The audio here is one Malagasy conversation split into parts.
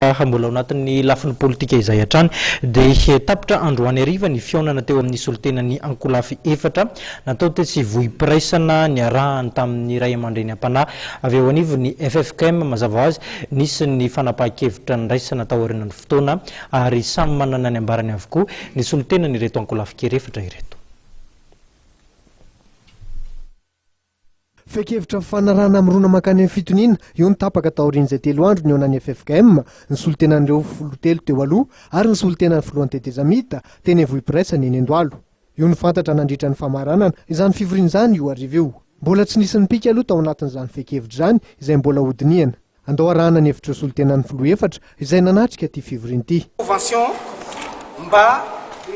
Mbola anatin'ny lafiny politika izay hatrany dia tapitra androany hariva ny fionana teo amin'ny solotenan'ny Ankolafy efatra natao tsy vohim-piraisana ny arahany tamin'ny ray aman-dreny am-panahy avy eo anivo ny FFKM mazava ho azy nisy ny fanapahan-kevitra niraisana tao aorian'ny fotoana ary samy manana ny ambarany avokoa ny solotenany ireto Ankolafy kely efatra ireto. Fekevitra fanarahana mirona makany amin'ny fitoniana io ny tapaka taorian'izay 3 andro ny eo anan'ny FFKM ny solotenan'ireo 13 teo aloha ary ny solotenan'ny filohan'ny Tetezamita teny vohim-piraisana eny Andohalo. Io ny fantatra nandritra ny famaranana izany fivoriana izany io ariva io. Mbola tsy nisy ny pika aloha tao anatin'izany fekevitra izany izay mbola hodiniana. Andao arahana ny hevitra solotenan'ny filoha efatra izay nanatrika ity fivoriana ity. Convention mba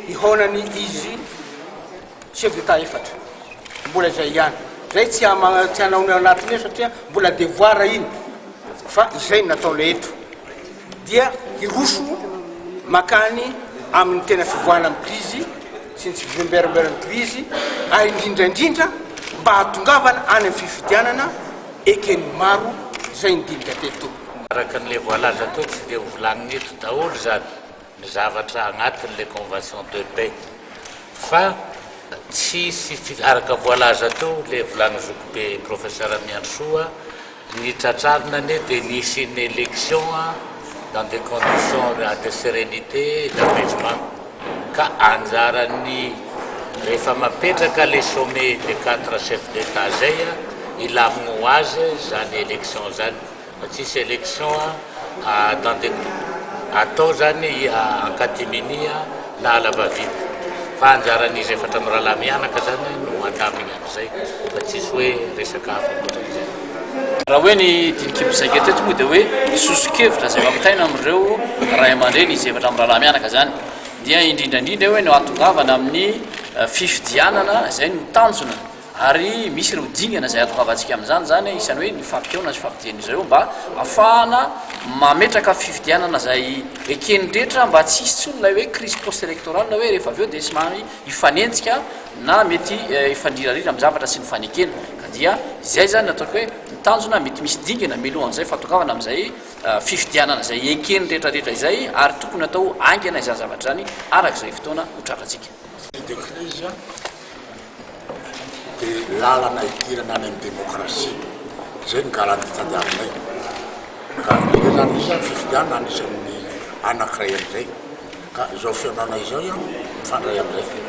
ihonany izy chef d'État efatra. Mbola izay ihany. Zay tsy anao anatiny satria mbola devoir iny fa izay natao leto dia hiroso makany amin'ny tena fivoahana amin'ny krizy sy ny tsy fivemberamberan'ny krizy ary indrindra mba hatongavana any amin'ny fifidianana ekeny maro zay indindra teto. Araka an'le voalaza to tsy dia volagnina eto daholo zany ny zavatra agnatin'le convention de paix fa tsisy araka voalaza teo le volagny zokibe professeur Miansoa ny tratrarina ne dia nisy une élection dans des conditions de sérénité et d'apaisement ka anjarany rehefa mapetraka le sommet des 4 chefs d'État zay ilamigna ho azy zany élection zany fa tsisy élection dans des atao zany en catimini na alavavita fa anjaran'izy efatra amin'ny raha mianaka zany no andamigna amin'izay fa tsisy hoe resaka hafa ohatran'izay. Raha hoe ny dinikibisaka teto moa dia hoe sosokevitra izay mampitaina amin'ireo ray aman-dreny izy efatra amin'ny raha mianaka zany dia indrindrandrindra hoe no hatongavana amin'ny fifidianana izay no tanjona ary misy ireo dingana izay hatongavantsika amin'izany zany isany hoe ny fampiona sy fampidiana izareo mba ahafahana mametraka fifidianana izay ekeny rehetra mba tsisy tsony ilay hoe crise post électorale na hoe rehefa avy eo dia somary hifanenjika na mety hifandrirarira amin'ny zavatra sy ny fanekena ka dia izay zany nataoko hoe mitanjona mety misy dingana milohan'izay fatongavana amin'izay fifidianana izay ekeny rehetrarehetra izay ary tokony atao aingana izany zavatra zany arak'izay fotoana hotratratsika. Dia lalana itirana any amin'ny démocratie zay ny garanty tadiavinay ka le zany izy fifidianana anisan'ny anankiray amin'izay ka izao fihaonana izao mifandray amin'izay.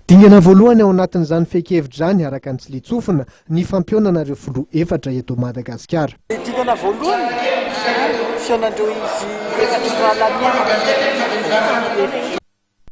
Dingana voalohany ao anatin'izany fekevitra zany araka ny tsy litsofina ny fampionanareo filoha efatra eto Madagasikara. Dingana voalohany fihaonandreo izy efatra raha lamiana